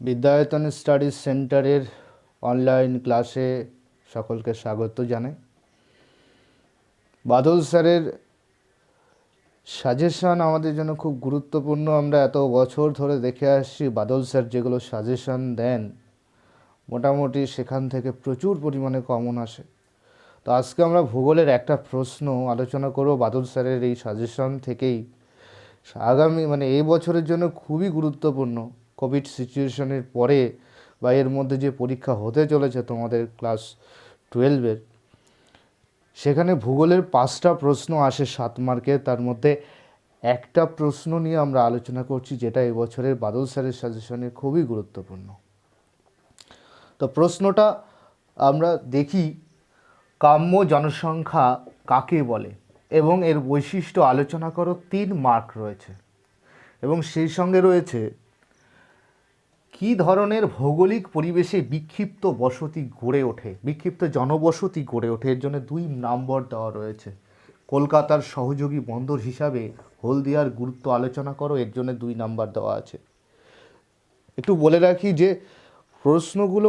Vidyayatan studies সেন্টারের online ক্লাসে সকলকে স্বাগত জানাই। বাদল স্যারের সাজেশন আমাদের জন্য খুব গুরুত্বপূর্ণ। আমরা এত বছর ধরে দেখে আসছি বাদল স্যার যেগুলো সাজেশন দেন মোটামুটি সেখান থেকে প্রচুর পরিমাণে কমন আসে। তো আজকে আমরা ভূগোলের একটা প্রশ্ন আলোচনা করব বাদল স্যারের এই সাজেশন থেকেই। আগামী এই বছরের জন্য খুবই গুরুত্বপূর্ণ। কোভিড সিচুয়েশনের পরে বা এর মধ্যে যে পরীক্ষা হতে চলেছে তোমাদের ক্লাস 12-এর, সেখানে ভূগোলের 5টা প্রশ্ন আসে 7 মার্কের। তার মধ্যে একটা প্রশ্ন নিয়ে আমরা আলোচনা করছি যেটা এবছরের বাদল স্যারের সাজেশনে খুবই গুরুত্বপূর্ণ। তো প্রশ্নটা আমরা দেখি, কাম্য জনসংখ্যা কাকে বলে এবং এর বৈশিষ্ট্য আলোচনা করো। 3 মার্ক রয়েছে এবং সেই সঙ্গে রয়েছে কী ধরনের ভৌগোলিক পরিবেশে বিক্ষিপ্ত বসতি গড়ে ওঠে, বিক্ষিপ্ত জনবসতি গড়ে ওঠে। এর জন্য 2 নম্বর দেওয়া রয়েছে। কলকাতার সহযোগী বন্দর হিসাবে হলদিয়ার গুরুত্ব আলোচনা করো, এর জন্য 2 নাম্বার দেওয়া আছে। একটু বলে রাখি যে প্রশ্নগুলো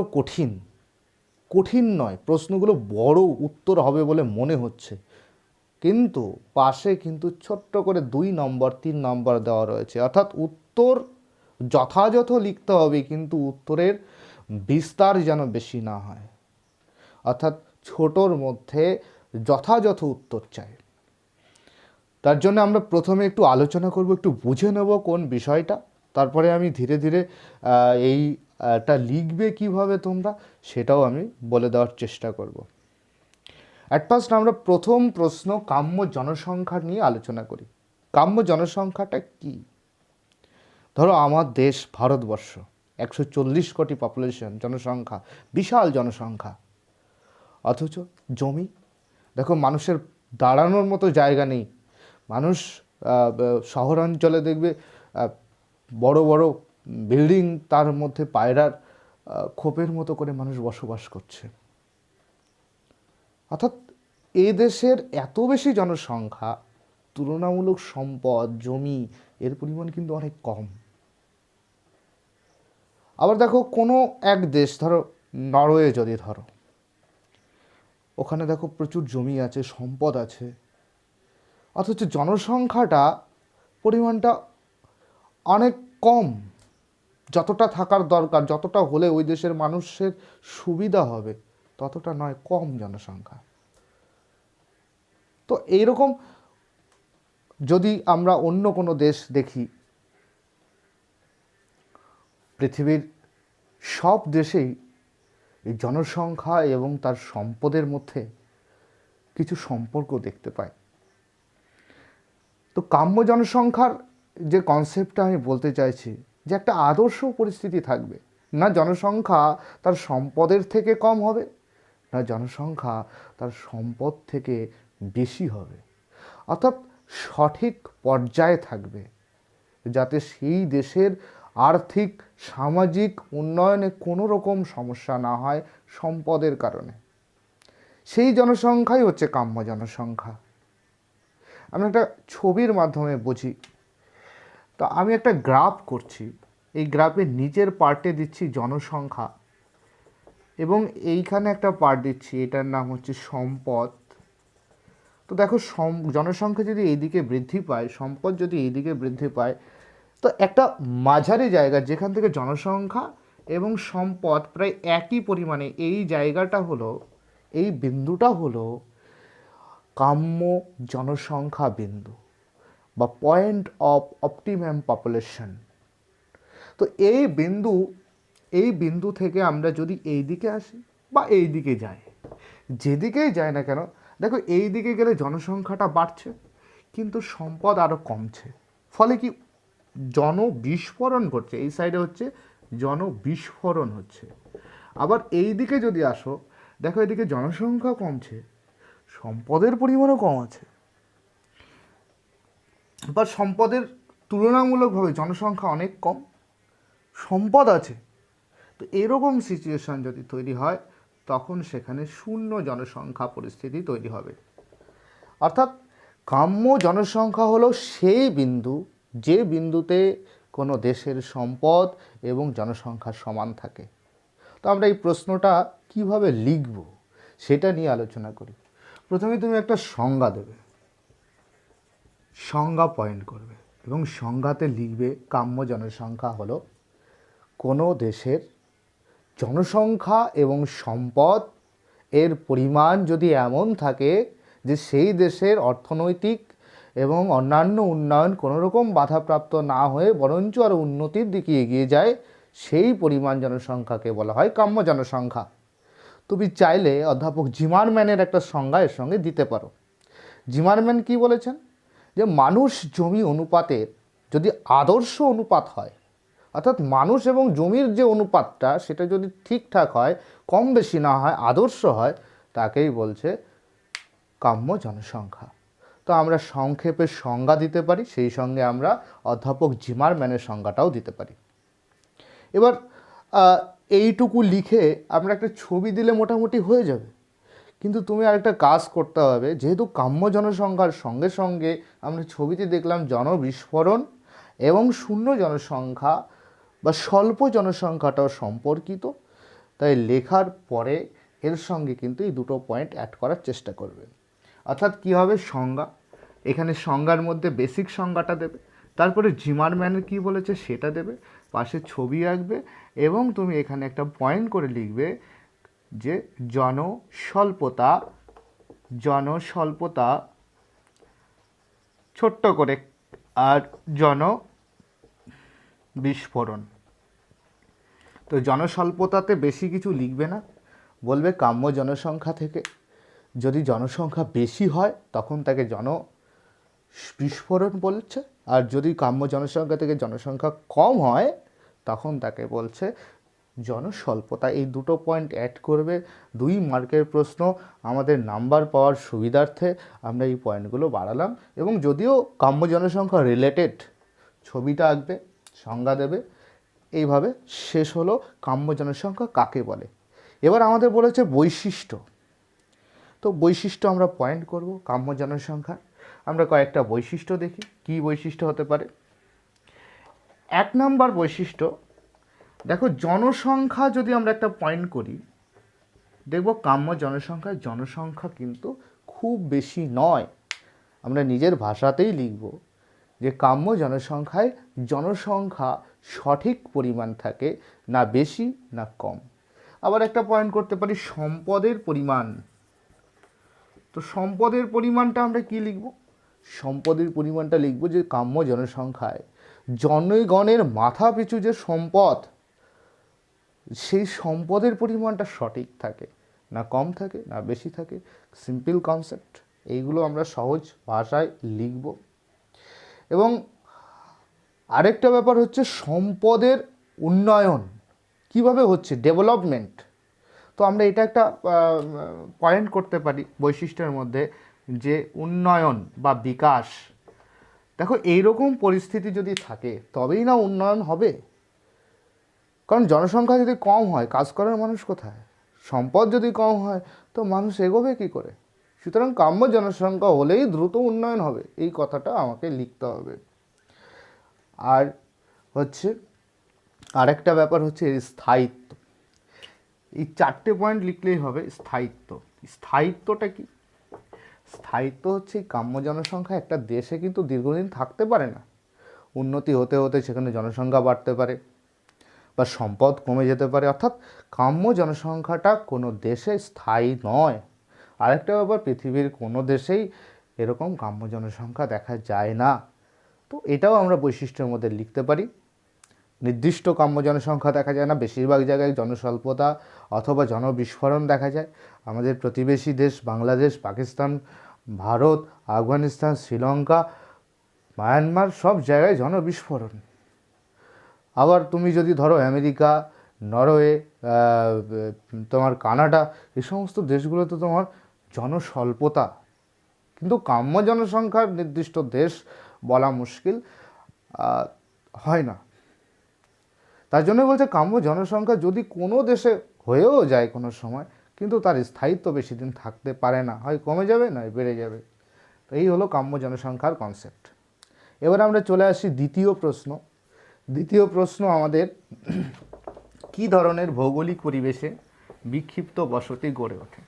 কঠিন নয়, প্রশ্নগুলো বড় উত্তর হবে বলে মনে হচ্ছে, কিন্তু পাশে কিন্তু ছোট্ট করে 2 নম্বর 3 নম্বর দেওয়া রয়েছে। অর্থাৎ উত্তর যথাযথ লিখতে হবে, কিন্তু উত্তরের বিস্তার যেন বেশি না হয়। অর্থাৎ ছোটোর মধ্যে যথাযথ উত্তর চাই। তার জন্য আমরা প্রথমে একটু আলোচনা করব, একটু বুঝে নেব কোন বিষয়টা। তারপরে আমি ধীরে ধীরে এইটা লিখবে কিভাবে তোমরা, সেটাও আমি বলে দেওয়ার চেষ্টা করব। অ্যাট ফার্স্ট আমরা প্রথম প্রশ্ন কাম্য জনসংখ্যা নিয়ে আলোচনা করি। কাম্য জনসংখ্যাটা কি? ধরো আমার দেশ ভারতবর্ষ, 140 কোটি পপুলেশন, জনসংখ্যা, বিশাল জনসংখ্যা, অথচ জমি দেখো মানুষের দাঁড়ানোর মতো জায়গা নেই। মানুষ শহরাঞ্চলে দেখবে বড় বড় বিল্ডিং, তার মধ্যে পায়রার খোপের মতো করে মানুষ বসবাস করছে। অর্থাৎ এ দেশের এত বেশি জনসংখ্যা, তুলনামূলক সম্পদ, জমি এর পরিমাণ কিন্তু অনেক কম। আবার দেখো কোনো এক দেশ, ধরো নরওয়ে যদি ধরো, ওখানে দেখো প্রচুর জমি আছে, সম্পদ আছে, অথচ জনসংখ্যাটা পরিমাণটা অনেক কম। যতটা থাকার দরকার, যতটা হলে ওই দেশের মানুষের সুবিধা হবে, ততটা নয়, কম জনসংখ্যা। তো এইরকম যদি আমরা অন্য কোনো দেশ দেখি, পৃথিবীর সব দেশেই এই জনসংখ্যা এবং তার সম্পদের মধ্যে কিছু সম্পর্ক দেখতে পাই। তো কাম্য জনসংখ্যার যে কনসেপ্টটা আমি বলতে চাইছি, যে একটা আদর্শ পরিস্থিতি থাকবে, না জনসংখ্যা তার সম্পদের থেকে কম হবে, না জনসংখ্যা তার সম্পদ থেকে বেশি হবে। অর্থাৎ সঠিক পর্যায়ে থাকবে, যাতে সেই দেশের আর্থিক সামাজিক উন্নয়নে কোনো রকম সমস্যা না হয় সম্পদের কারণে। সেই জনসংখ্যাই হচ্ছে কাম্য জনসংখ্যা। আমি একটা ছবির মাধ্যমে বুঝি। তো আমি একটা গ্রাফ করছি, এই গ্রাফের নিচের পার্টে দিচ্ছি জনসংখ্যা এবং এইখানে একটা পার্ট দিচ্ছি, এটার নাম হচ্ছে সম্পদ। তো দেখো জনসংখ্যা যদি এইদিকে বৃদ্ধি পায়, সম্পদ যদি এইদিকে বৃদ্ধি পায়, তো একটা মাঝারি জায়গা যেখান থেকে জনসংখ্যা এবং সম্পদ প্রায় একই পরিমাণে, এই জায়গাটা হলো, এই বিন্দুটা হলো কাম্য জনসংখ্যা বিন্দু বা পয়েন্ট অফ অপটিমাম পপুলেশন। তো এই বিন্দু থেকে আমরা যদি এই দিকে আসি বা এই দিকে যাই, যেদিকেই যায় না কেন, দেখো এই দিকে গেলে জনসংখ্যাটা বাড়ছে কিন্তু সম্পদ আরও কমছে। ফলে কি জনবিস্ফোরণ ঘটছে, এই সাইডে হচ্ছে জনবিস্ফোরণ হচ্ছে। আবার এই দিকে যদি আসো, দেখো এদিকে জনসংখ্যা কমছে, সম্পদের পরিমাণও কম আছে, বা সম্পদের তুলনামূলকভাবে জনসংখ্যা অনেক কম, সম্পদ আছে। তো এরকম সিচুয়েশান যদি তৈরি হয়, তখন সেখানে শূন্য জনসংখ্যা পরিস্থিতি তৈরি হবে। অর্থাৎ কাম্য জনসংখ্যা হলো সেই বিন্দু, যে বিন্দুতে কোনো দেশের সম্পদ এবং জনসংখ্যার সমান থাকে। তো আমরা এই প্রশ্নটা কিভাবে লিখব সেটা নিয়ে আলোচনা করি। প্রথমে তুমি একটা সংজ্ঞা দেবে, সংজ্ঞা পয়েন্ট করবে এবং সংজ্ঞাতে লিখবে কাম্য জনসংখ্যা হলো কোনো দেশের জনসংখ্যা এবং সম্পদ এর পরিমাণ যদি এমন থাকে যে সেই দেশের অর্থনৈতিক এবং অন্যান্য উন্নয়ন কোনোরকম বাধাপ্রাপ্ত না হয়ে বরঞ্চ আরও উন্নতির দিকে এগিয়ে যায়, সেই পরিমাণ জনসংখ্যাকে বলা হয় কাম্য জনসংখ্যা। তুমি চাইলে অধ্যাপক জিমারম্যানের একটা সংজ্ঞা এর সঙ্গে দিতে পারো। জিমারম্যান কি বলেছেন, যে মানুষ জমি অনুপাতের যদি আদর্শ অনুপাত হয়, অর্থাৎ মানুষ এবং জমির যে অনুপাতটা সেটা যদি ঠিকঠাক হয়, কম বেশি না হয়, আদর্শ হয়, তাকেই বলছে কাম্য জনসংখ্যা। তো আমরা সংক্ষেপে সংজ্ঞা দিতে পারি, সেই সঙ্গে আমরা অধ্যাপক জিমারম্যানের সংজ্ঞাটাও দিতে পারি। এবার এইটুকু লিখে আমরা একটা ছবি দিলে মোটামুটি হয়ে যাবে, কিন্তু তুমি আরেকটা কাজ করতে হবে। যেহেতু কাম্য জনসংখ্যার সঙ্গে সঙ্গে আমরা ছবিতে দেখলাম জনবিস্ফোরণ এবং শূন্য জনসংখ্যা বা স্বল্প জনসংখ্যাটাও সম্পর্কিত, তাই লেখার পরে এর সঙ্গে কিন্তু এই দুটো পয়েন্ট অ্যাড করার চেষ্টা করবে। অর্থাৎ কী হবে, সংজ্ঞা, এখানে সংজ্ঞার মধ্যে বেসিক সংজ্ঞাটা দেবে, তারপরে জিমারম্যানের কী বলেছে সেটা দেবে, পাশে ছবি আঁকবে এবং তুমি এখানে একটা পয়েন্ট করে লিখবে যে জনস্বল্পতা ছোট্ট করে, আর বিস্ফোরণ। তো জনস্বল্পতাতে বেশি কিছু লিখবে না, বলবে কাম্য জনসংখ্যা থেকে যদি জনসংখ্যা বেশি হয় তখন তাকে বিস্ফোরণ বলছে, আর যদি কাম্য জনসংখ্যা থেকে জনসংখ্যা কম হয় তখন তাকে বলছে জনস্বল্পতা। এই দুটো পয়েন্ট অ্যাড করবে। 2 মার্কের প্রশ্ন, আমাদের নাম্বার পাওয়ার সুবিধার্থে আমরা এই পয়েন্টগুলো বাড়ালাম। এবং যদিও কাম্য জনসংখ্যা রিলেটেড, ছবিটা আঁকবে, সংজ্ঞা দেবে। এইভাবে শেষ হলো কাম্য জনসংখ্যা কাকে বলে। এবার আমাদের বলেছে বৈশিষ্ট্য। তো বৈশিষ্ট্য আমরা পয়েন্ট করব কাম্য জনসংখ্যা। আমরা কয়েকটা বৈশিষ্ট্য দেখি, কি বৈশিষ্ট্য হতে পারে। 1 নম্বর বৈশিষ্ট্য, দেখো জনসংখ্যা যদি আমরা একটা পয়েন্ট করি, দেখব কাম্য জনসংখ্যা কিন্তু খুব বেশি নয়। আমরা নিজের ভাষাতেই লিখব যে কাম্য জনসংখ্যায় জনসংখ্যা সঠিক পরিমাণ থাকে, না বেশি না কম। আবার একটা পয়েন্ট করতে পারি সম্পদের পরিমাণ। তো সম্পদের পরিমাণটা আমরা কি লিখব, সম্পদের পরিমাণটা লিখব যে কাম্য জনসংখ্যায় জনগণের মাথা পিছু যে সম্পদ, সেই সম্পদের পরিমাণটা সঠিক থাকে, না কম থাকে না বেশি থাকে। সিম্পল কনসেপ্ট, এইগুলো আমরা সহজ ভাষায় লিখব। এবং আরেকটা ব্যাপার হচ্ছে সম্পদের উন্নয়ন কিভাবে হচ্ছে, ডেভেলপমেন্ট। তো আমরা এটা একটা পয়েন্ট করতে পারি বৈশিষ্ট্যের মধ্যে, যে উন্নয়ন বা বিকাশ। দেখো এইরকম পরিস্থিতি যদি থাকে তবেই না উন্নয়ন হবে, কারণ জনসংখ্যা যদি কম হয় কাজ করার মানুষ কোথায়, সম্পদ যদি কম হয় তো মানুষ এগোবে কী করে। সুতরাং কাম্য জনসংখ্যা হলেই দ্রুত উন্নয়ন হবে, এই কথাটা আমাকে লিখতে হবে। আর হচ্ছে আরেকটা ব্যাপার হচ্ছে স্থায়িত্ব। এই 4টে পয়েন্ট লিখলেই হবে। স্থায়িত্বটা কি, স্থায়িত্ব হচ্ছে কাম্য জনসংখ্যা একটা দেশে কিন্তু দীর্ঘদিন থাকতে পারে না, উন্নতি হতে হতে সেখানে জনসংখ্যা বাড়তে পারে বা সম্পদ কমে যেতে পারে, অর্থাৎ কাম্য জনসংখ্যাটা কোনো দেশে স্থায়ী নয়। আরেকটা ব্যাপার, পৃথিবীর কোনো দেশেই এরকম কাম্য জনসংখ্যা দেখা যায় না। তো এটাও আমরা বৈশিষ্ট্যের মধ্যে লিখতে পারি। নির্দিষ্ট কাম্য জনসংখ্যা দেখা যায় না, বেশিরভাগ জায়গায় জনস্বল্পতা অথবা জনবিস্ফোরণ দেখা যায়। আমাদের প্রতিবেশী দেশ বাংলাদেশ, পাকিস্তান, ভারত, আফগানিস্তান, শ্রীলঙ্কা, মায়ানমার, সব জায়গায় জনবিস্ফোরণ। আবার তুমি যদি ধরো আমেরিকা, নরওয়ে, তোমার কানাডা, এই সমস্ত দেশগুলোতে তোমার জনস্বল্পতা, কিন্তু কাম্য জনসংখ্যার নির্দিষ্ট দেশ বলা মুশকিল, হয় না। তার জন্য বলছে কাম্য জনসংখ্যা যদি কোনো দেশে হয়েও যায় কোনো সময়, কিন্তু তার স্থায়িত্ব বেশি দিন থাকতে পারে না, হয় কমে যাবে নয় বেড়ে যাবে। তো এই হলো কাম্য জনসংখ্যার কনসেপ্ট। এবার আমরা চলে আসি দ্বিতীয় প্রশ্ন, দ্বিতীয় প্রশ্ন আমাদের, কি ধরনের ভৌগোলিক পরিবেশে বিক্ষিপ্ত বসতি গড়ে ওঠে?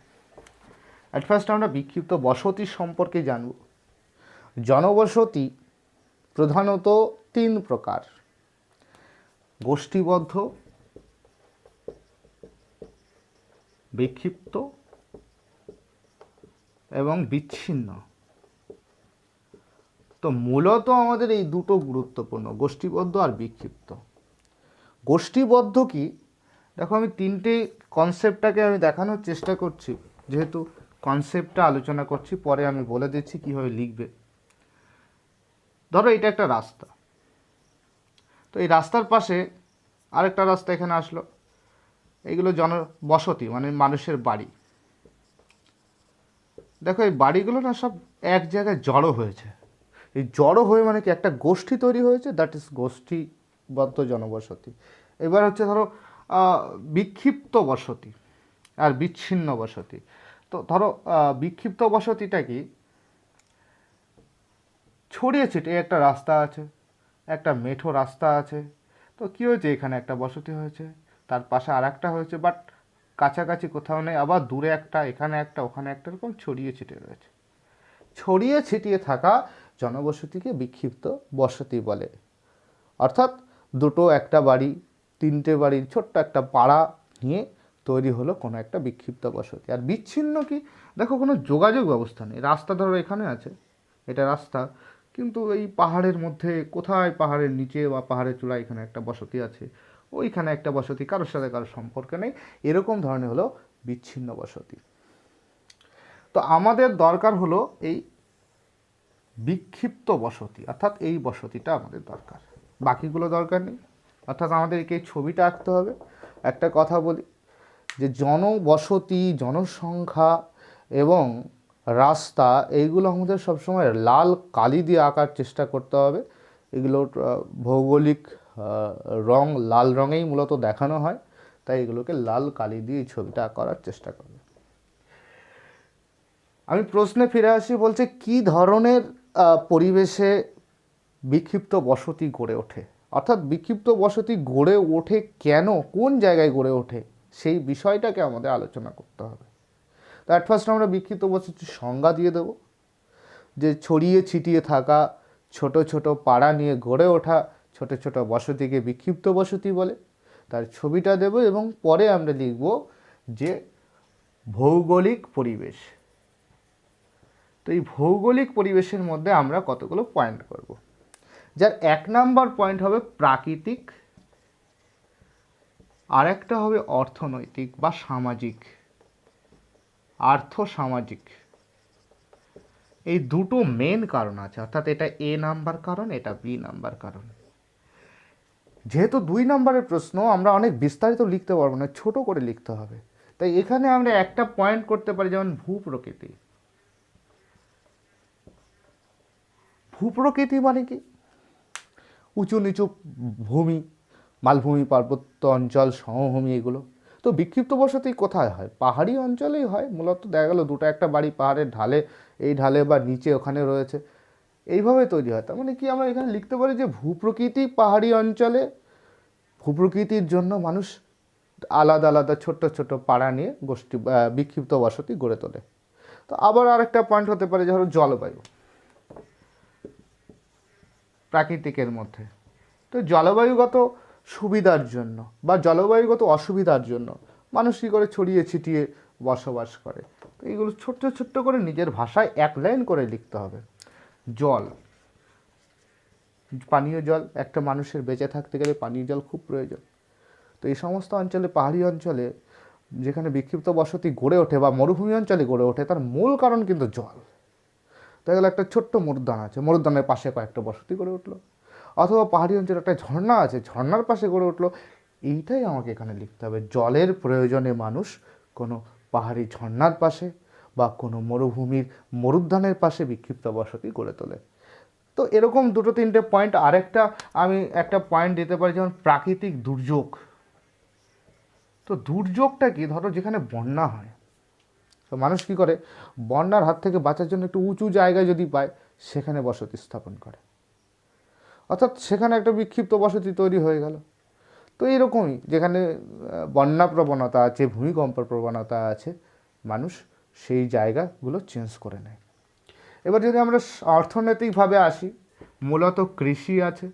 অ্যাট ফার্স্ট আমরা বিক্ষিপ্ত বসতি সম্পর্কে জানব। জনবসতি প্রধানত 3 প্রকার: গোষ্ঠীবদ্ধ, বিক্ষিপ্ত এবং বিচ্ছিন্ন। তো মূলত আমাদের এই দুটো গুরুত্বপূর্ণ, গোষ্ঠীবদ্ধ আর বিক্ষিপ্ত। গোষ্ঠীবদ্ধ কি, দেখো আমি 3টে কনসেপ্টটাকে আমি দেখানোর চেষ্টা করছি, যেহেতু কনসেপ্টটা আলোচনা করছি, পরে আমি বলে দিচ্ছি কীভাবে লিখবে। ধরো এটা একটা রাস্তা, তো এই রাস্তার পাশে আরেকটা রাস্তা এখানে আসলো, এইগুলো জনবসতি মানে মানুষের বাড়ি। দেখো এই বাড়িগুলো না সব এক জায়গায় জড়ো হয়েছে। এই জড়ো হয়ে মানে কি একটা গোষ্ঠী তৈরি হয়েছে, দ্যাট ইজ গোষ্ঠীবদ্ধ জনবসতি। এবার হচ্ছে ধরো বিক্ষিপ্ত বসতি আর বিচ্ছিন্ন বসতি। তো ধরো বিক্ষিপ্ত বসতিটা কি, ছড়িয়ে ছিটিয়ে একটা রাস্তা আছে, একটা মেঠো রাস্তা আছে, তো কী হয়েছে, এখানে একটা বসতি হয়েছে, তার পাশে আর একটা হয়েছে, বাট কাছাকাছি কোথাও নেই, আবার দূরে একটা, এখানে একটা, ওখানে একটা, এরকম ছড়িয়ে ছিটিয়ে রয়েছে। ছড়িয়ে ছিটিয়ে থাকা জনবসতিকে বিক্ষিপ্ত বসতি বলে। অর্থাৎ দুটো, একটা বাড়ি, 3টে বাড়ির ছোট্ট একটা পাড়া নিয়ে তৈরি হলো কোনো একটা বিক্ষিপ্ত বসতি। আর বিচ্ছিন্ন কি, দেখো কোনো যোগাযোগ ব্যবস্থা নেই। রাস্তা ধরো এখানে আছে, এটা রাস্তা, কিন্তু এই পাহাড়ের মধ্যে কোথায়, পাহাড়ের নিচে বা পাহাড়ের চূড়ায় এখানে একটা বসতি আছে, ওইখানে একটা বসতি, কারোর সাথে কারোর সম্পর্ক নেই, এরকম ধরনের হলো বিচ্ছিন্ন বসতি। তো আমাদের দরকার হলো এই বিক্ষিপ্ত বসতি, অর্থাৎ এই বসতিটা আমাদের দরকার, বাকিগুলো দরকার নেই। অর্থাৎ আমাদেরকে এই ছবিটা আঁকতে হবে। একটা কথা বলি যে জনবসতি, জনসংখ্যা এবং রাস্তা, এইগুলো আমাদের সবসময় লাল কালি দিয়ে আঁকার চেষ্টা করতে হবে। এগুলোর ভৌগোলিক রং লাল রঙেই মূলত দেখানো হয়, তাই এগুলোকে লাল কালি দিয়ে এই ছবিটা করার চেষ্টা করবে। আমি প্রশ্নে ফিরে আসি, বলছে কি ধরনের পরিবেশে বিক্ষিপ্ত বসতি গড়ে ওঠে, অর্থাৎ বিক্ষিপ্ত বসতি গড়ে ওঠে কেন, কোন জায়গায় গড়ে ওঠে, সেই বিষয়টাকে আমাদের আলোচনা করতে হবে। তো অ্যাট ফার্স্ট আমরা বিক্ষিপ্ত বসতির সংজ্ঞা দিয়ে দেব, যে ছড়িয়ে ছিটিয়ে থাকা ছোট ছোট পাড়া নিয়ে গড়ে ওঠা ছোট ছোট বসতিকে বিক্ষিপ্ত বসতি বলে। তার ছবিটা দেব এবং পরে আমরা লিখব যে ভৌগোলিক পরিবেশ। তো এই ভৌগোলিক পরিবেশের মধ্যে আমরা কতগুলো পয়েন্ট করব, যার 1 নাম্বার পয়েন্ট হবে প্রাকৃতিক, আর একটা হবে অর্থনৈতিক বা সামাজিক, আর্থ সামাজিক। এই দুটো মেন কারণ আছে, অর্থাৎ এটা A নাম্বার কারণ, এটা B নাম্বার কারণ। যেহেতু 2 নাম্বারের প্রশ্ন, আমরা অনেক বিস্তারিত লিখতে পারবো না, ছোট করে লিখতে হবে, তাই এখানে আমরা একটা পয়েন্ট করতে পারি, যেমন ভূপ্রকৃতি। ভূপ্রকৃতি মানে কি, উঁচু নিচু ভূমি, মালভূমি, পার্বত্য অঞ্চল, সমভূমি, এগুলো। তো বিক্ষিপ্ত বসতি কোথায় হয়, পাহাড়ি অঞ্চলেই হয় মূলত। দেখা গেলো দুটো একটা বাড়ি পাহাড়ের ঢালে, এই ঢালে বা নিচে ওখানে রয়েছে, এইভাবে তৈরি হয়। তার মানে কি, আমরা এখানে লিখতে পারি যে ভূপ্রকৃতি পাহাড়ি অঞ্চলে, ভূপ্রকৃতির জন্য মানুষ আলাদা আলাদা ছোট্ট ছোট পাড়া নিয়ে গোষ্ঠী বিক্ষিপ্ত বসতি গড়ে তোলে। তো আবার আরেকটা পয়েন্ট হতে পারে যে হলো জলবায়ু, প্রাকৃতিকের মধ্যে। তো জলবায়ুগত সুবিধার জন্য বা জলবায়ুগত অসুবিধার জন্য মানুষ কী করে ছড়িয়ে ছিটিয়ে বসবাস করে। তো এইগুলো ছোট্ট ছোট্ট করে নিজের ভাষায় 1 লাইন করে লিখতে হবে। জল, পানীয় জল, একটা মানুষের বেঁচে থাকতে গেলে পানীয় জল খুব প্রয়োজন। তো এই সমস্ত অঞ্চলে, পাহাড়ি অঞ্চলে যেখানে বিক্ষিপ্ত বসতি গড়ে ওঠে বা মরুভূমি অঞ্চলে গড়ে ওঠে, তার মূল কারণ কিন্তু জল। দেখা গেলো একটা ছোট্ট মরুদ্যান আছে, মরুদ্যানের পাশে কয়েকটা বসতি গড়ে উঠলো, অথবা পাহাড়ি অঞ্চলে একটা ঝর্ণা আছে, ঝর্ণার পাশে গড়ে উঠলো। এইটাই আমাকে এখানে লিখতে হবে, জলের প্রয়োজনে মানুষ কোনো পাহাড়ি ঝর্ণার পাশে বা কোনো মরুভূমির মরুদ্যানের পাশে বিক্ষিপ্ত বসতি গড়ে তোলে। তো এরকম 2-3টে পয়েন্ট। আরেকটা আমি একটা পয়েন্ট দিতে পারি, যেমন প্রাকৃতিক দুর্যোগ। তো দুর্যোগটা কি, ধরো যেখানে বন্যা হয়, তো মানুষ কী করে, বন্যার হাত থেকে বাঁচার জন্য একটু উঁচু জায়গায় যদি পায় সেখানে বসতি স্থাপন করে। অর্থাৎ সেখানে একটা বিক্ষিপ্ত বসতি তৈরি হয়ে গেল। তো এইরকমই যেখানে বন্যা প্রবণতা আছে, ভূমিকম্পের প্রবণতা আছে, মানুষ সেই জায়গাগুলো চেঞ্জ করে নেয়। এবার যদি আমরা অর্থনৈতিকভাবে আসি, মূলত কৃষি আছে,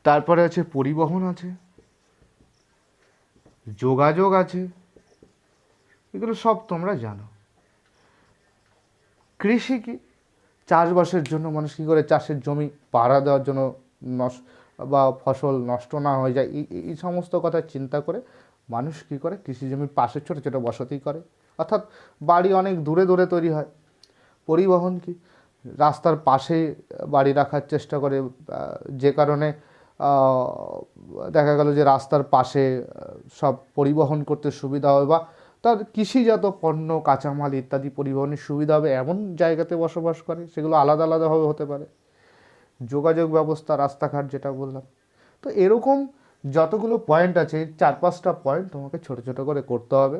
তারপরে আছে পরিবহন আছে, যোগাযোগ আছে, এগুলো সব তোমরা জানো। কৃষি কি? চাষবাসের জন্য মানুষ কী করে, চাষের জমি পাড়া দেওয়ার জন্য বা ফসল নষ্ট না হয়ে যায়, এই সমস্ত কথা চিন্তা করে মানুষ কী করে, কৃষি জমির পাশে ছোটো ছোটো বসতি করে, অর্থাৎ বাড়ি অনেক দূরে দূরে তৈরি হয়। পরিবহন কি? রাস্তার পাশে বাড়ি রাখার চেষ্টা করে, যে কারণে দেখা গেল যে রাস্তার পাশে সব পরিবহন করতে সুবিধা হবে, বা তার কৃষিজাত পণ্য, কাঁচামাল ইত্যাদি পরিবহনের সুবিধা হবে এমন জায়গাতে বসবাস করে, সেগুলো আলাদা আলাদাভাবে হতে পারে। যোগাযোগ ব্যবস্থা, রাস্তাঘাট যেটা বললাম। তো এরকম যতগুলো পয়েন্ট আছে, 4-5টা পয়েন্ট তোমাকে ছোট ছোট করে করতে হবে,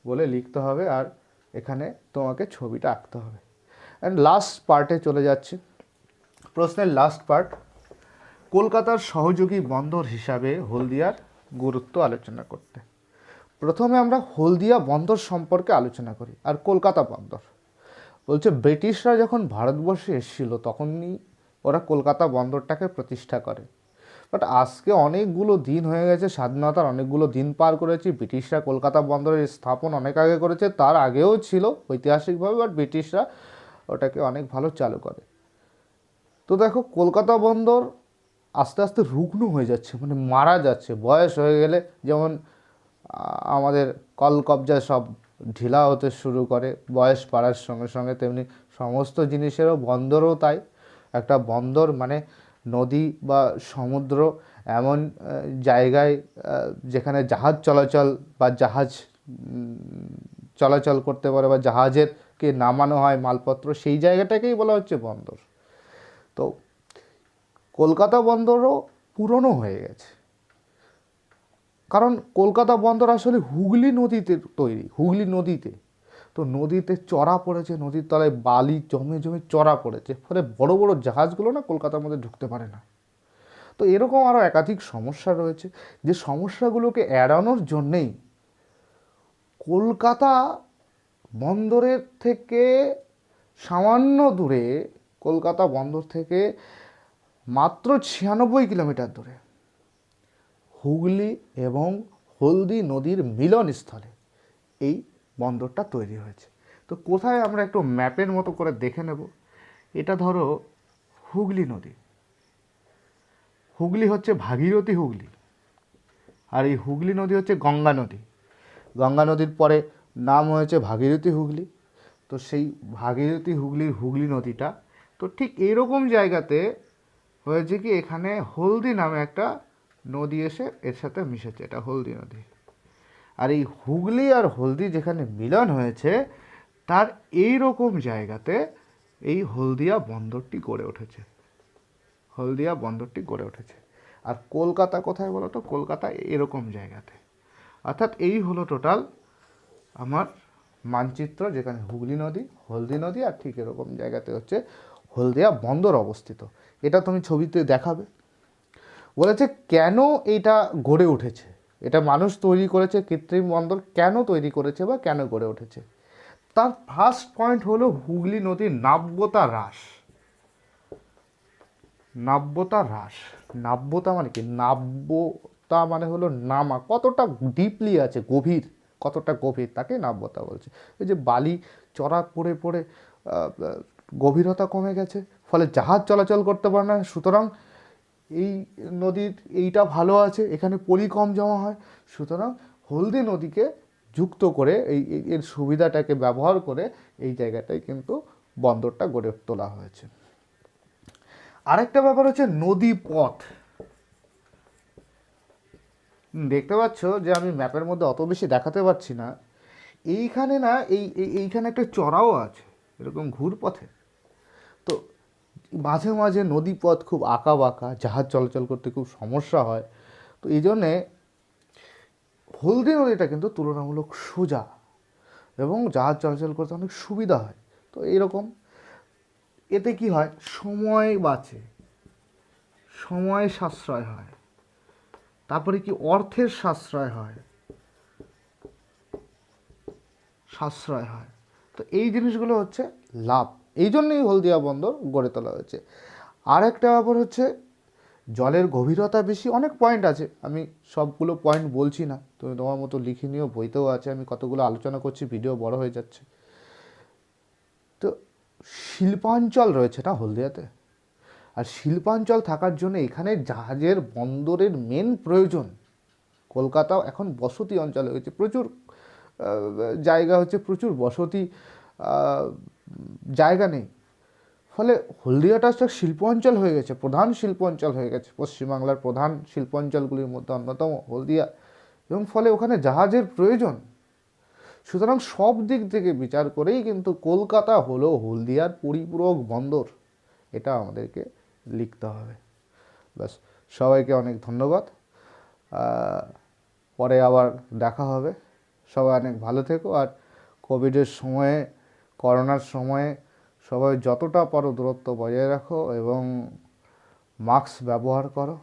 বলে লিখতে হবে, আর এখানে তোমাকে ছবিটা আঁকতে হবে। অ্যান্ড লাস্ট পার্টে চলে যাচ্ছি, প্রশ্নের লাস্ট পার্ট, কলকাতার সহযোগী বন্দর হিসাবে হলদিয়ার গুরুত্ব আলোচনা করতে। প্রথমে আমরা হলদিয়া বন্দর সম্পর্কে আলোচনা করি। আর কলকাতা বন্দর বলছে, ব্রিটিশরা যখন ভারতবর্ষে এসেছিল তখনই ওরা কলকাতা বন্দরটাকে প্রতিষ্ঠা করে। বাট আজকে অনেকগুলো দিন হয়ে গেছে, স্বাধীনতার অনেকগুলো দিন পার করেছি, ব্রিটিশরা কলকাতা বন্দরের স্থাপন অনেক আগে করেছে, তার আগেও ছিল ঐতিহাসিকভাবে, বাট ব্রিটিশরা ওটাকে অনেক ভালো চালু করে। তো দেখো, কলকাতা বন্দর আস্তে আস্তে রুগ্ন হয়ে যাচ্ছে, মানে মারা যাচ্ছে। বয়স হয়ে গেলে যেমন আমাদের কলকবজা সব ঢিলা হতে শুরু করে বয়স বাড়ার সঙ্গে সঙ্গে, তেমনি সমস্ত জিনিসেরও বন্দরও তাই। একটা বন্দর মানে নদী বা সমুদ্র এমন জায়গায় যেখানে জাহাজ চলাচল বা জাহাজ চলাচল করতে পারে, বা জাহাজেরকে নামানো হয় মালপত্র, সেই জায়গাটাকেই বলা হচ্ছে বন্দর। তো কলকাতা বন্দরও পুরনো হয়ে গেছে, কারণ কলকাতা বন্দর আসলে হুগলি নদীতে তৈরি, হুগলি নদীতে। তো নদীতে চড়া পড়েছে, নদীর তলায় বালি জমে জমে চড়া পড়েছে, ফলে বড় বড় জাহাজগুলো না কলকাতার মধ্যে ঢুকতে পারে না। তো এরকম আরও একাধিক সমস্যা রয়েছে, যে সমস্যাগুলোকে এড়ানোর জন্যেই কলকাতা বন্দরের থেকে সামান্য দূরে, কলকাতা বন্দর থেকে মাত্র 96 কিলোমিটার দূরে হুগলি এবং হলদি নদীর মিলনস্থলে এই বন্দরটা তৈরি হয়েছে। তো কোথায়, আমরা একটু ম্যাপের মতো করে দেখে নেব। এটা ধরো হুগলি নদী, হুগলি হচ্ছে ভাগীরথী হুগলি, আর এই হুগলি নদী হচ্ছে গঙ্গা নদী। গঙ্গা নদীর পরে নাম হয়েছে ভাগীরথী হুগলি। তো সেই ভাগীরথী হুগলির হুগলি নদীটা তো ঠিক এইরকম জায়গাতে হয়েছে কি, এখানে হলদি নামে একটা নদী এসে এর সাথে মিশেছে, এটা হলদি নদী। আর এই হুগলি আর হলদি যেখানে মিলন হয়েছে, তার এই রকম জায়গাতে এই হলদিয়া বন্দরটি গড়ে উঠেছে, হলদিয়া বন্দরটি গড়ে উঠেছে। আর কলকাতা কোথায় বলো তো? কলকাতা এরকম জায়গাতে। অর্থাৎ এই হলো টোটাল আমার মানচিত্র, যেখানে হুগলি নদী, হলদি নদী, আর ঠিক এরকম জায়গাতে হচ্ছে হলদিয়া বন্দর অবস্থিত। এটা তুমি ছবিতে দেখাবে। বলেছে কেন এটা গড়ে উঠেছে, এটা মানুষ তৈরি করেছে, কৃত্রিম বন্দর কেন তৈরি করেছে বা কেন গড়ে উঠেছে। তার ফার্স্ট পয়েন্ট হলো হুগলি নদীর নাব্যতা হ্রাস। নাব্যতা হ্রাস, নাব্যতা মানে কি? নাব্যতা মানে হলো নামা, কতটা ডিপলি আছে, গভীর, কতটা গভীর, তাকে নাব্যতা বলছে। এই যে বালি চড়া পড়ে পড়ে গভীরতা কমে গেছে, ফলে জাহাজ চলাচল করতে পারে না। সুতরাং এই নদীর এইটা ভালো আছে, এখানে পলি কম জমা হয়, সুতরাং হলদি নদীকে যুক্ত করে এর সুবিধাটাকে ব্যবহার করে এই জায়গাটায় কিন্তু বন্দরটা গড়ে তোলা হয়েছে। আরেকটা ব্যাপার হচ্ছে নদী পথ। দেখতে পাচ্ছ যে আমি ম্যাপের মধ্যে অত বেশি দেখাতে পারছি না, এইখানে না এইখানে একটা চড়াও আছে এরকম ঘুরপথে। তো মাঝে মাঝে নদী পথ খুব আঁকা বাঁকা, জাহাজ চলাচল করতে খুব সমস্যা হয়। তো এই জন্যে হলদি নদীটা কিন্তু তুলনামূলক সোজা এবং জাহাজ চলাচল করতে অনেক সুবিধা হয়। তো এইরকম এতে কি হয়, সময় বাঁচে, সময় সাশ্রয় হয়, তারপরে কি অর্থের সাশ্রয় হয়, সাশ্রয় হয়। তো এই জিনিসগুলো হচ্ছে লাভ, এই জন্যই হলদিয়া বন্দর গড়ে তোলা হয়েছে। আর একটা ব্যাপার হচ্ছে জলের গভীরতা বেশি, অনেক পয়েন্ট আছে, আমি সবগুলো পয়েন্ট বলছি না, তুমি তোমার মতো লিখে নিও, বইতেও আছে, আমি কতগুলো আলোচনা করছি, ভিডিও বড় হয়ে যাচ্ছে। তো শিল্পাঞ্চল রয়েছে না হলদিয়াতে, আর শিল্পাঞ্চল থাকার জন্য এখানে জাহাজের বন্দরের মেন প্রয়োজন। কলকাতাও এখন বসতি অঞ্চল হয়েছে, প্রচুর জায়গা হচ্ছে, প্রচুর বসতি জায়গা নেই, ফলে হলদিয়াটা একটা শিল্প অঞ্চল হয়ে গেছে, প্রধান শিল্প অঞ্চল হয়ে গেছে, পশ্চিমবাংলার প্রধান শিল্প অঞ্চলগুলির মধ্যে অন্যতম হলদিয়া, এবং ফলে ওখানে জাহাজের প্রয়োজন। সুতরাং সব দিক থেকে বিচার করেই কিন্তু কলকাতা হলো হলদিয়ার পরিপূরক বন্দর, এটা আমাদেরকে লিখতে হবে। ব্যাস, সবাইকে অনেক ধন্যবাদ, পরে আবার দেখা হবে, সবাই অনেক ভালো থেকো। আর কোভিডের সময়ে, করোনার সময়ে সবাই যতটা পারো দূরত্ব বজায় রাখো এবং মাস্ক ব্যবহার করো।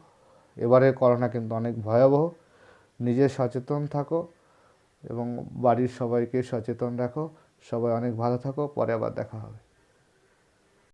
এবারে করোনা কিন্তু অনেক ভয়াবহ, নিজে সচেতন থাকো এবং বাড়ির সবাইকে সচেতন রাখো। সবাই অনেক ভালো থাকো, পরে আবার দেখা হবে।